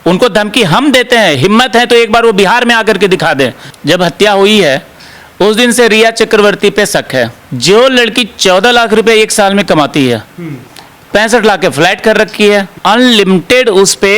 उनको धमकी हम देते हैं। हिम्मत है तो एक बार वो बिहार में आकर के दिखा दें। जब हत्या हुई है उस दिन से रिया चक्रवर्ती पे शक है। जो लड़की 14 लाख रुपए एक साल में कमाती है, 65 लाख के फ्लैट कर रखी है, अनलिमिटेड उस पे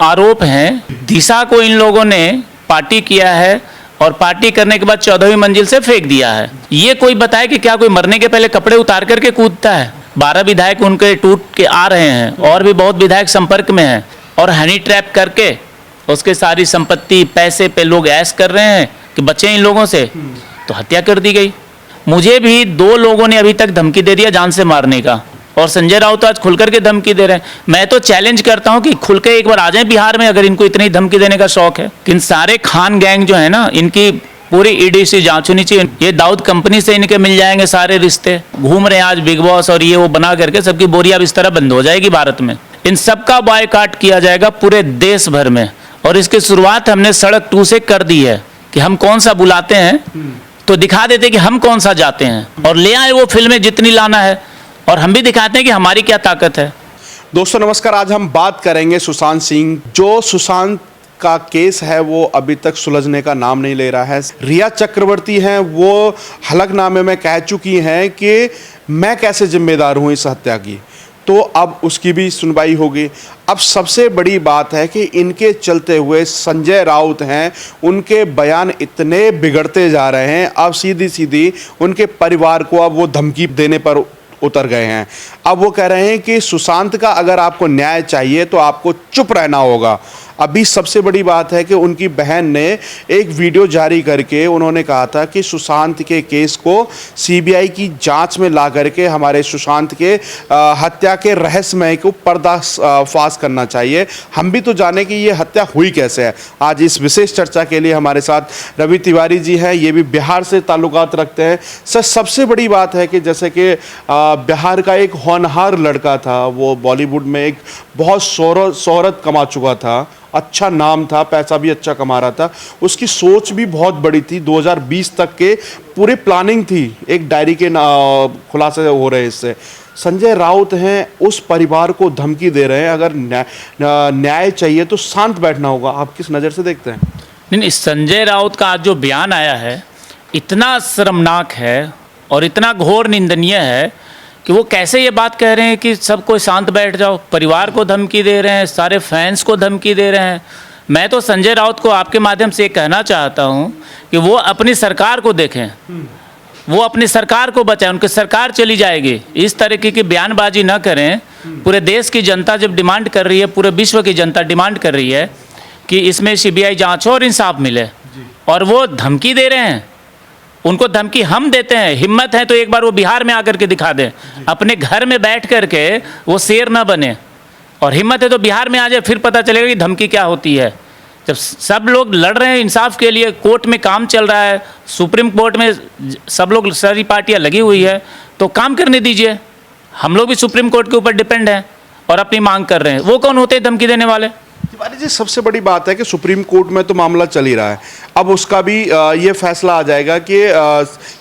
आरोप हैं। दिशा को इन लोगों ने पार्टी किया है और पार्टी करने के बाद 14वीं मंजिल से फेंक दिया है। ये कोई बताए कि क्या कोई मरने के पहले कपड़े उतार करके कूदता है? 12 विधायक उनके टूट के आ रहे हैं और भी बहुत विधायक संपर्क में हैं और हनी ट्रैप करके उसके सारी संपत्ति पैसे पे लोग ऐश कर रहे हैं कि बचे इन लोगों से, तो हत्या कर दी गई। मुझे भी 2 लोगों ने अभी तक धमकी दे दिया जान से मारने का, और संजय राउत तो आज खुलकर के धमकी दे रहे हैं। मैं तो चैलेंज करता हूं कि खुल के एक बार आ जाएं बिहार में, अगर इनको इतनी धमकी देने का शौक है। इन सारे खान गैंग जो है ना, इनकी पूरी ईडी से जांच होनी चाहिए। ये दाऊद कंपनी से इनके मिल जाएंगे सारे रिश्ते। घूम रहे हैं आज बिग बॉस और ये वो बना करके, सबकी बोरिया बिस्तर बंद हो जाएगी भारत में। इन सबका बॉयकॉट किया जाएगा पूरे देश भर में, और इसकी शुरुआत हमने सड़क 2 से कर दी है कि हम कौन सा बुलाते हैं तो दिखा देते कि हम कौन सा जाते हैं, और ले आए वो फिल्में जितनी लाना है, और हम भी दिखाते हैं कि हमारी क्या ताकत है। दोस्तों नमस्कार, आज हम बात करेंगे सुशांत सिंह। जो सुशांत का केस है वो अभी तक सुलझने का नाम नहीं ले रहा है। रिया चक्रवर्ती हैं, वो हलफनामे में कह चुकी हैं कि मैं कैसे जिम्मेदार हूं इस हत्या की, तो अब उसकी भी सुनवाई होगी। अब सबसे बड़ी बात है कि इनके चलते हुए संजय राउत हैं, उनके बयान इतने बिगड़ते जा रहे हैं। अब सीधी सीधी उनके परिवार को अब वो धमकी देने पर उतर गए हैं। अब वो कह रहे हैं कि सुशांत का अगर आपको न्याय चाहिए तो आपको चुप रहना होगा। अभी सबसे बड़ी बात है कि उनकी बहन ने एक वीडियो जारी करके उन्होंने कहा था कि सुशांत के केस को सीबीआई की जांच में ला करके हमारे सुशांत के हत्या के रहस्यमय को पर्दाफाश करना चाहिए। हम भी तो जाने कि ये हत्या हुई कैसे है। आज इस विशेष चर्चा के लिए हमारे साथ रवि तिवारी जी हैं, ये भी बिहार से ताल्लुकात रखते हैं। सर, सबसे बड़ी बात है कि जैसे कि बिहार का एक होनहार लड़का था, वो बॉलीवुड में एक बहुत शोहरत कमा चुका था, अच्छा नाम था, पैसा भी अच्छा कमा रहा था, उसकी सोच भी बहुत बड़ी थी। 2020 तक के पूरी प्लानिंग थी, एक डायरी के खुलासे हो रहे हैं इससे। संजय राउत हैं, उस परिवार को धमकी दे रहे हैं। अगर न्याय चाहिए तो शांत बैठना होगा। आप किस नज़र से देखते हैं? नहीं, संजय राउत का आज जो बयान आया है इतना शर्मनाक है और इतना घोर निंदनीय है कि वो कैसे ये बात कह रहे हैं कि सबको शांत बैठ जाओ। परिवार को धमकी दे रहे हैं, सारे फैंस को धमकी दे रहे हैं। मैं तो संजय राउत को आपके माध्यम से कहना चाहता हूं कि वो अपनी सरकार को देखें, वो अपनी सरकार को बचाएं। उनकी सरकार चली जाएगी। इस तरीके की बयानबाजी न करें। पूरे देश की जनता जब डिमांड कर रही है, पूरे विश्व की जनता डिमांड कर रही है कि इसमें सीबीआई जाँच हो और इंसाफ मिले, और वो धमकी दे रहे हैं। उनको धमकी हम देते हैं। हिम्मत है तो एक बार वो बिहार में आकर के दिखा दें। अपने घर में बैठ करके वो शेर ना बने, और हिम्मत है तो बिहार में आ जाए, फिर पता चलेगा कि धमकी क्या होती है। जब सब लोग लड़ रहे हैं इंसाफ के लिए, कोर्ट में काम चल रहा है, सुप्रीम कोर्ट में सब लोग, सारी पार्टियां लगी हुई है, तो काम करने दीजिए। हम लोग भी सुप्रीम कोर्ट के ऊपर डिपेंड हैं और अपनी मांग कर रहे हैं। वो कौन होते हैं धमकी देने वाले? तिवारी जी, सबसे बड़ी बात है कि सुप्रीम कोर्ट में तो मामला चल ही रहा है। अब उसका भी ये फैसला आ जाएगा कि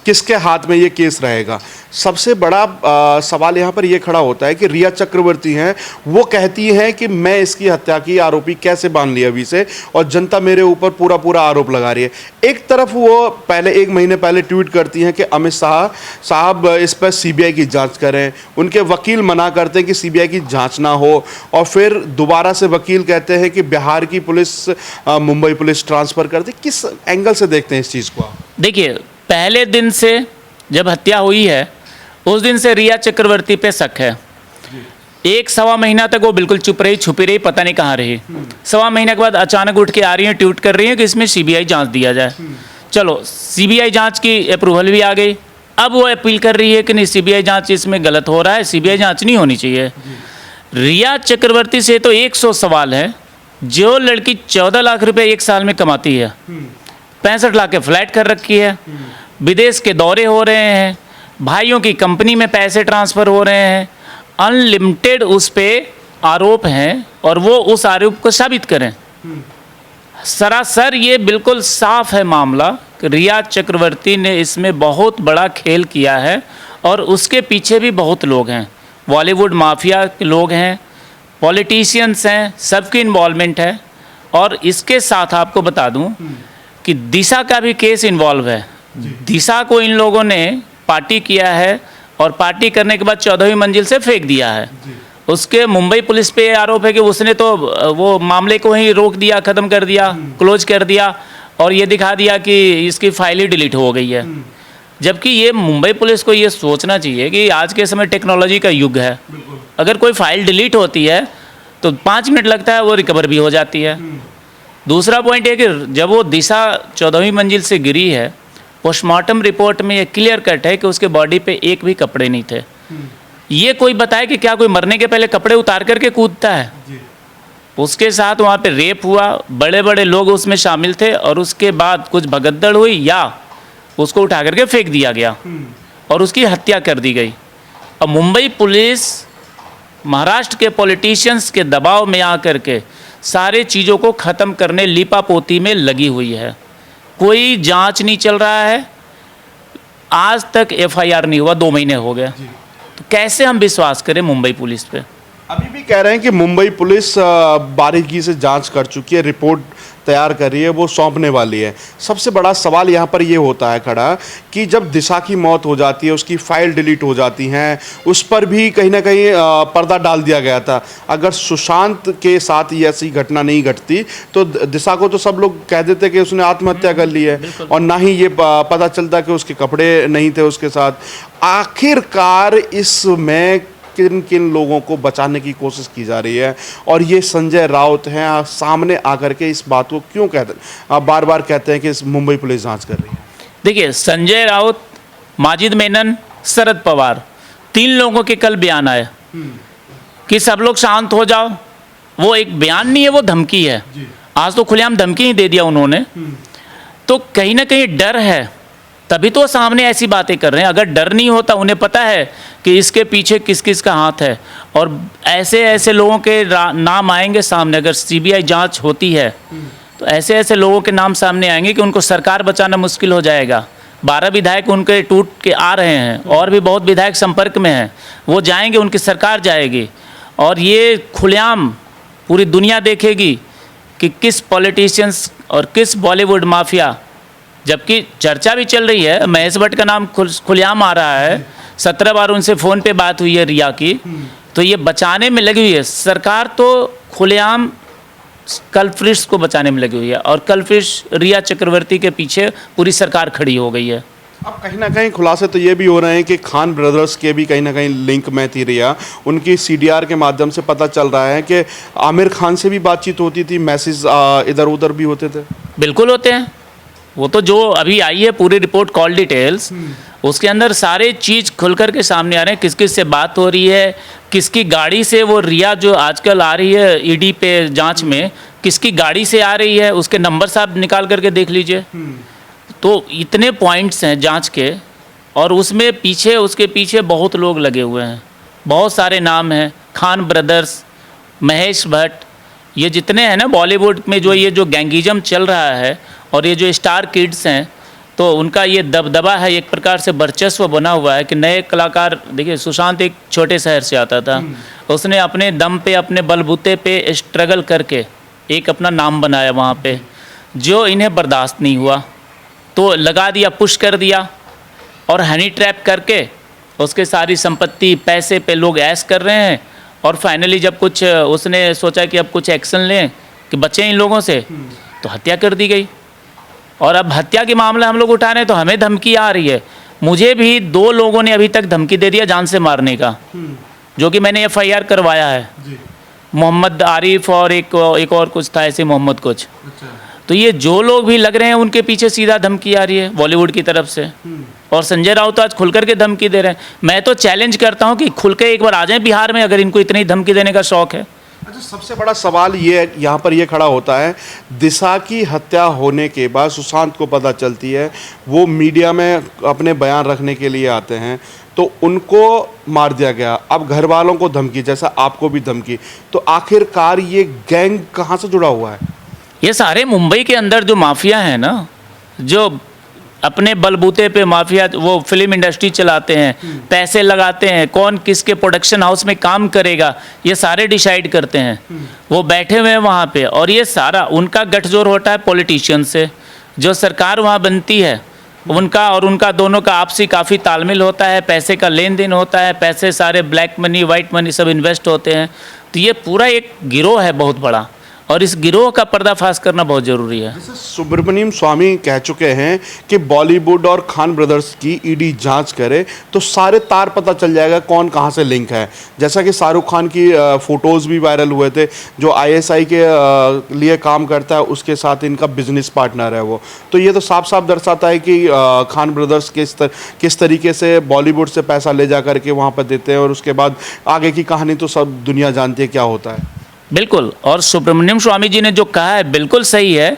किसके हाथ में ये केस रहेगा। सबसे बड़ा सवाल यहाँ पर ये खड़ा होता है कि रिया चक्रवर्ती हैं, वो कहती हैं कि मैं इसकी हत्या की आरोपी कैसे बांध लिया अभी से, और जनता मेरे ऊपर पूरा आरोप लगा रही है। एक तरफ वो पहले 1 महीने पहले ट्वीट करती हैं कि अमित शाह साहब इस पर सीबीआई की जांच करें, उनके वकील मना करते हैं कि सीबीआई की जांच ना हो, और फिर दोबारा से वकील कहते हैं कि बिहार की पुलिस मुंबई पुलिस ट्रांसफ़र कर दी। किस एंगल से देखते हैं इस चीज़ को? देखिए, पहले दिन से जब हत्या हुई है उस दिन से रिया चक्रवर्ती पे शक है। 1-1.25 महीना तक वो बिल्कुल चुप रही, छुपी रही, पता नहीं कहाँ रही। 1.25 महीने के बाद अचानक उठ के आ रही हैं, ट्वीट कर रही हैं कि इसमें सीबीआई जांच दिया जाए। चलो, सीबीआई जांच की अप्रूवल भी आ गई। अब वो अपील कर रही है कि नहीं, सीबीआई जांच इसमें गलत हो रहा है, सीबीआई जांच नहीं होनी चाहिए। रिया चक्रवर्ती से तो 100 सवाल है। जो लड़की 14 लाख रुपए एक साल में कमाती है, 65 लाख के फ्लैट कर रखी है, विदेश के दौरे हो रहे हैं, भाइयों की कंपनी में पैसे ट्रांसफ़र हो रहे हैं, अनलिमिटेड उस पे आरोप हैं, और वो उस आरोप को साबित करें। सरासर ये बिल्कुल साफ है मामला कि रिया चक्रवर्ती ने इसमें बहुत बड़ा खेल किया है, और उसके पीछे भी बहुत लोग हैं। बॉलीवुड माफिया के लोग हैं, पॉलिटिशियंस हैं, सबकी इन्वॉल्वमेंट है। और इसके साथ आपको बता दूं कि दिशा का भी केस इन्वॉल्व है। दिशा को इन लोगों ने पार्टी किया है और पार्टी करने के बाद 14वीं मंजिल से फेंक दिया है। उसके मुंबई पुलिस पे आरोप है कि उसने तो वो मामले को ही रोक दिया, ख़त्म कर दिया, क्लोज कर दिया और ये दिखा दिया कि इसकी फाइल ही डिलीट हो गई है। जबकि ये मुंबई पुलिस को ये सोचना चाहिए कि आज के समय टेक्नोलॉजी का युग है। अगर कोई फाइल डिलीट होती है तो 5 मिनट लगता है, वो रिकवर भी हो जाती है। दूसरा पॉइंट है कि जब वो दिशा 14वीं मंजिल से गिरी है, पोस्टमार्टम रिपोर्ट में ये क्लियर कट है कि उसके बॉडी पे एक भी कपड़े नहीं थे। ये कोई बताए कि क्या कोई मरने के पहले कपड़े उतार करके कूदता है? उसके साथ वहाँ पे रेप हुआ, बड़े बड़े लोग उसमें शामिल थे और उसके बाद कुछ भगदड़ हुई या उसको उठा करके फेंक दिया गया और उसकी हत्या कर दी गई। अब मुंबई पुलिस महाराष्ट्र के पॉलिटिशियंस के दबाव में आकर के सारे चीज़ों को ख़त्म करने लीपापोती में लगी हुई है। कोई जांच नहीं चल रहा है, आज तक एफआईआर नहीं हुआ, 2 महीने हो गए। तो कैसे हम विश्वास करें मुंबई पुलिस पे? अभी भी कह रहे हैं कि मुंबई पुलिस बारीकी से जांच कर चुकी है, रिपोर्ट तैयार कर रही है, वो सौंपने वाली है। सबसे बड़ा सवाल यहाँ पर ये होता है खड़ा कि जब दिशा की मौत हो जाती है, उसकी फाइल डिलीट हो जाती हैं, उस पर भी कहीं ना कहीं पर्दा डाल दिया गया था। अगर सुशांत के साथ ये ऐसी घटना नहीं घटती तो दिशा को तो सब लोग कह देते कि उसने आत्महत्या कर ली है और ना ही ये पता चलता कि उसके कपड़े नहीं थे उसके साथ। आखिरकार इसमें किन किन लोगों को बचाने की कोशिश की जा रही है और ये संजय राउत हैं सामने आकर के इस बात को क्यों कहते हैं, बार बार कहते हैं कि मुंबई पुलिस जांच कर रही है? देखिए, संजय राउत, माजिद मेनन, शरद पवार, 3 लोगों के कल बयान आए कि सब लोग शांत हो जाओ। वो एक बयान नहीं है, वो धमकी है। आज तो खुलेआम धमकी ही दे दिया उन्होंने। तो कहीं ना कहीं डर है, तभी तो सामने ऐसी बातें कर रहे हैं। अगर डर नहीं होता, उन्हें पता है कि इसके पीछे किस किस का हाथ है और ऐसे ऐसे लोगों के नाम आएंगे सामने। अगर सीबीआई जांच होती है तो ऐसे ऐसे लोगों के नाम सामने आएंगे कि उनको सरकार बचाना मुश्किल हो जाएगा। 12 विधायक उनके टूट के आ रहे हैं और भी बहुत विधायक संपर्क में हैं। वो जाएंगे, उनकी सरकार जाएगी और ये खुलेआम पूरी दुनिया देखेगी कि किस पॉलिटिशियंस और किस बॉलीवुड माफिया, जबकि चर्चा भी चल रही है, महेश भट्ट का नाम खुलेआम आ रहा है, 17 बार उनसे फ़ोन पे बात हुई है रिया की, तो ये बचाने में लगी हुई है सरकार। तो खुलेआम कल्प्रिट्स को बचाने में लगी हुई है और कल्प्रिट्स रिया चक्रवर्ती के पीछे पूरी सरकार खड़ी हो गई है। अब कहीं ना कहीं खुलासे तो ये भी हो रहे हैं कि खान ब्रदर्स के भी कहीं ना कहीं लिंक में थी रिया। उनकी सीडीआर के माध्यम से पता चल रहा है कि आमिर खान से भी बातचीत होती थी, मैसेज इधर उधर भी होते थे। बिल्कुल होते हैं। वो तो जो अभी आई है पूरी रिपोर्ट, कॉल डिटेल्स, उसके अंदर सारे चीज़ खुल कर के सामने आ रहे हैं। किस किस से बात हो रही है, किसकी गाड़ी से वो रिया जो आजकल आ रही है ईडी पे जांच में, किसकी गाड़ी से आ रही है, उसके नंबर साहब निकाल करके देख लीजिए। तो इतने पॉइंट्स हैं जांच के और उसमें पीछे, उसके पीछे बहुत लोग लगे हुए हैं, बहुत सारे नाम हैं। खान ब्रदर्स, महेश भट्ट, ये जितने हैं ना बॉलीवुड में, जो ये जो गैंगिज्म चल रहा है और ये जो स्टार किड्स हैं, तो उनका ये दबदबा है, एक प्रकार से वर्चस्व बना हुआ है कि नए कलाकार। देखिए, सुशांत एक छोटे शहर से आता था, उसने अपने दम पे, अपने बलबूते पे स्ट्रगल करके एक अपना नाम बनाया वहाँ पे, जो इन्हें बर्दाश्त नहीं हुआ तो लगा दिया, पुश कर दिया और हनी ट्रैप करके उसके सारी संपत्ति, पैसे पे लोग ऐश कर रहे हैं। और फाइनली जब कुछ उसने सोचा कि अब कुछ एक्शन लें कि बचें इन लोगों से, तो हत्या कर दी गई। और अब हत्या के मामला हम लोग उठा रहे हैं तो हमें धमकी आ रही है। मुझे भी 2 लोगों ने अभी तक धमकी दे दिया जान से मारने का, जो कि मैंने एफआईआर करवाया है। मोहम्मद आरिफ और एक और कुछ था ऐसे, मोहम्मद कुछ। तो ये जो लोग भी लग रहे हैं उनके पीछे सीधा धमकी आ रही है बॉलीवुड की तरफ से। और संजय राउत आज खुल करके धमकी दे रहे हैं। मैं तो चैलेंज करता हूं कि खुल के एक बार आ जाएं बिहार में, अगर इनको इतनी धमकी देने का शौक है। अच्छा, सबसे बड़ा सवाल ये यहाँ पर ये खड़ा होता है, दिशा की हत्या होने के बाद सुशांत को पता चलती है, वो मीडिया में अपने बयान रखने के लिए आते हैं, तो उनको मार दिया गया। अब घर वालों को धमकी, जैसा आपको भी धमकी, तो आखिरकार ये गैंग कहाँ से जुड़ा हुआ है? ये सारे मुंबई के अंदर जो माफिया हैं ना, जो अपने बलबूते पे माफिया वो फिल्म इंडस्ट्री चलाते हैं, पैसे लगाते हैं, कौन किसके प्रोडक्शन हाउस में काम करेगा ये सारे डिसाइड करते हैं। वो बैठे हुए हैं वहाँ पे, और ये सारा उनका गठजोड़ होता है पॉलिटिशियन से। जो सरकार वहाँ बनती है उनका और उनका दोनों का आपसी काफ़ी तालमेल होता है, पैसे का लेन देन होता है, पैसे सारे ब्लैक मनी वाइट मनी सब इन्वेस्ट होते हैं। तो ये पूरा एक गिरोह है बहुत बड़ा, और इस गिरोह का पर्दाफाश करना बहुत ज़रूरी है। जैसे सुब्रमण्यम स्वामी कह चुके हैं कि बॉलीवुड और खान ब्रदर्स की ईडी जांच करे तो सारे तार पता चल जाएगा कौन कहां से लिंक है। जैसा कि शाहरुख खान की फ़ोटोज़ भी वायरल हुए थे, जो आईएसआई के लिए काम करता है उसके साथ इनका बिजनेस पार्टनर है वो। तो ये तो साफ साफ दर्शाता है कि खान ब्रदर्स किस तरीके से बॉलीवुड से पैसा ले जा करके वहाँ पर देते हैं, और उसके बाद आगे की कहानी तो सब दुनिया जानती है क्या होता है। बिल्कुल, और सुब्रमण्यम स्वामी जी ने जो कहा है बिल्कुल सही है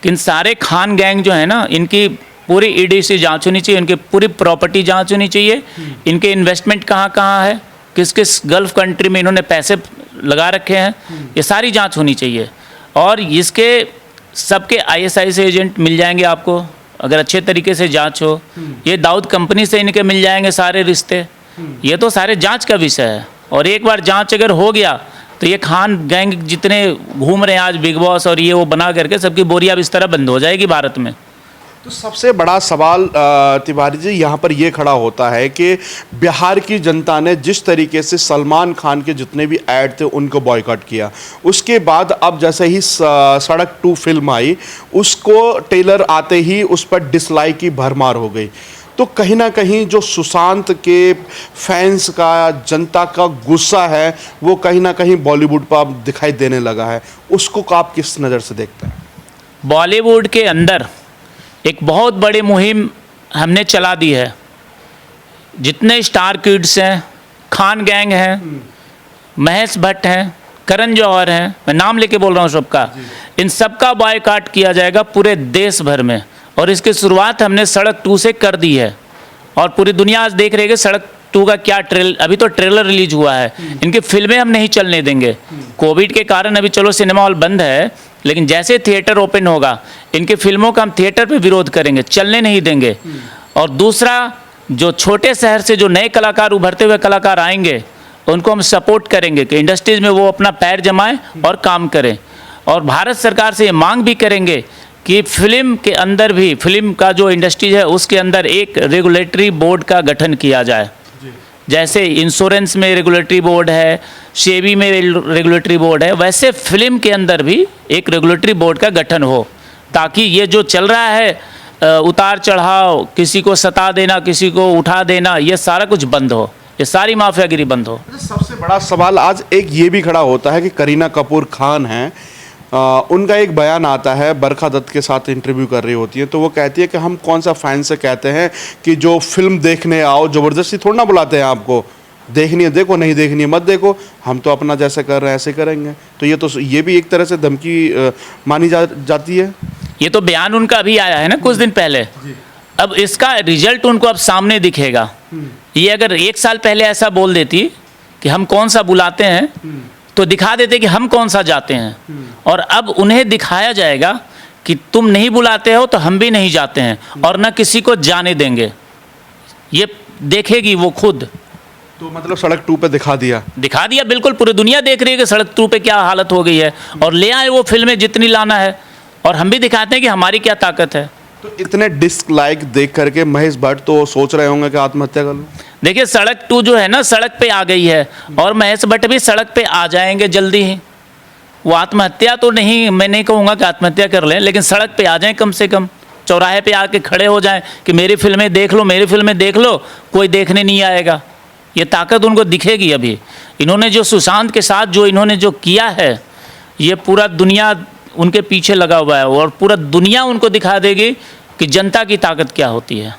कि इन सारे खान गैंग जो है ना, इनकी पूरी ईडी से जांच होनी चाहिए, इनकी पूरी प्रॉपर्टी जांच होनी चाहिए, इनके इन्वेस्टमेंट कहाँ कहाँ है, किस किस गल्फ कंट्री में इन्होंने पैसे लगा रखे हैं, ये सारी जांच होनी चाहिए। और इसके सबके आईएसआई से एजेंट मिल जाएंगे आपको अगर अच्छे तरीके से जांच हो। ये दाऊद कंपनी से इनके मिल जाएंगे सारे रिश्ते। ये तो सारे जांच का विषय है, और एक बार जांच अगर हो गया तो ये खान गैंग जितने घूम रहे हैं आज बिग बॉस और ये वो बना करके सबकी बोरियां इस तरह बंद हो जाएगी भारत में। तो सबसे बड़ा सवाल तिवारी जी यहाँ पर ये खड़ा होता है कि बिहार की जनता ने जिस तरीके से सलमान खान के जितने भी ऐड थे उनको बॉयकॉट किया, उसके बाद अब जैसे ही सड़क 2 फिल्म आई उसको ट्रेलर आते ही उस पर डिसलाइक की भरमार हो गई। तो कहीं ना कहीं जो सुशांत के फैंस का, जनता का गुस्सा है वो कहीं ना कहीं बॉलीवुड पर अब दिखाई देने लगा है, उसको आप किस नज़र से देखते हैं? बॉलीवुड के अंदर एक बहुत बड़ी मुहिम हमने चला दी है। जितने स्टार किड्स हैं, खान गैंग हैं, महेश भट्ट हैं, करण जौहर हैं, मैं नाम लेके बोल रहा हूँ सबका, इन सबका बॉयकॉट किया जाएगा पूरे देश भर में। और इसकी शुरुआत हमने सड़क 2 से कर दी है, और पूरी दुनिया आज देख रही है कि सड़क 2 का क्या अभी तो ट्रेलर रिलीज हुआ है। इनकी फिल्में हम नहीं चलने देंगे। कोविड के कारण अभी चलो सिनेमा हॉल बंद है, लेकिन जैसे थिएटर ओपन होगा इनकी फिल्मों का हम थिएटर पे विरोध करेंगे, चलने नहीं देंगे। और दूसरा, जो छोटे शहर से जो नए कलाकार, उभरते हुए कलाकार आएंगे उनको हम सपोर्ट करेंगे कि इंडस्ट्रीज में वो अपना पैर जमाएं और काम करें। और भारत सरकार से ये मांग भी करेंगे कि फिल्म के अंदर भी, फिल्म का जो इंडस्ट्री है उसके अंदर एक रेगुलेटरी बोर्ड का गठन किया जाए। जैसे इंश्योरेंस में रेगुलेटरी बोर्ड है, सेबी में रेगुलेटरी बोर्ड है, वैसे फिल्म के अंदर भी एक रेगुलेटरी बोर्ड का गठन हो, ताकि ये जो चल रहा है उतार चढ़ाव, किसी को सता देना, किसी को उठा देना, ये सारा कुछ बंद हो, ये सारी माफियागिरी बंद हो। सबसे बड़ा सवाल आज एक ये भी खड़ा होता है कि करीना कपूर खान हैं, उनका एक बयान आता है, बरखा दत्त के साथ इंटरव्यू कर रही होती है, तो वो कहती है कि हम कौन सा फैन से कहते हैं कि जो फिल्म देखने आओ, ज़बरदस्ती थोड़ा ना बुलाते हैं आपको, देखनी है देखो, नहीं देखनी है मत देखो, हम तो अपना जैसे कर रहे हैं ऐसे करेंगे। तो ये भी एक तरह से धमकी मानी जाती है। ये तो बयान उनका अभी आया है ना कुछ दिन पहले, अब इसका रिजल्ट उनको अब सामने दिखेगा। ये अगर 1 साल पहले ऐसा बोल देती कि हम कौन सा बुलाते हैं, तो दिखा देते कि हम कौन सा जाते हैं। और अब उन्हें दिखाया जाएगा कि तुम नहीं बुलाते हो तो हम भी नहीं जाते हैं, और न किसी को जाने देंगे। ये देखेगी वो खुद। तो मतलब सड़क 2 पे दिखा दिया बिल्कुल, पूरी दुनिया देख रही है कि सड़क 2 पे क्या हालत हो गई है, और ले आए वो फिल्में जितनी लाना है, और हम भी दिखाते हैं कि हमारी क्या ताकत है। तो इतने डिसलाइक देख करके महेश भट्ट तो सोच रहे होंगे कि आत्महत्या कर लूं। देखिए, सड़क 2 जो है ना सड़क पे आ गई है, और महेश भट्ट भी सड़क पे आ जाएंगे जल्दी ही। वो आत्महत्या तो नहीं, मैं नहीं कहूँगा कि आत्महत्या कर लें, लेकिन सड़क पे आ जाएं, कम से कम चौराहे पे आके खड़े हो जाएं कि मेरी फिल्में देख लो, मेरी फिल्में देख लो, कोई देखने नहीं आएगा। ये ताकत उनको दिखेगी। अभी इन्होंने जो सुशांत के साथ जो इन्होंने जो किया है, ये पूरा दुनिया उनके पीछे लगा हुआ है, और पूरा दुनिया उनको दिखा देगी कि जनता की ताकत क्या होती है।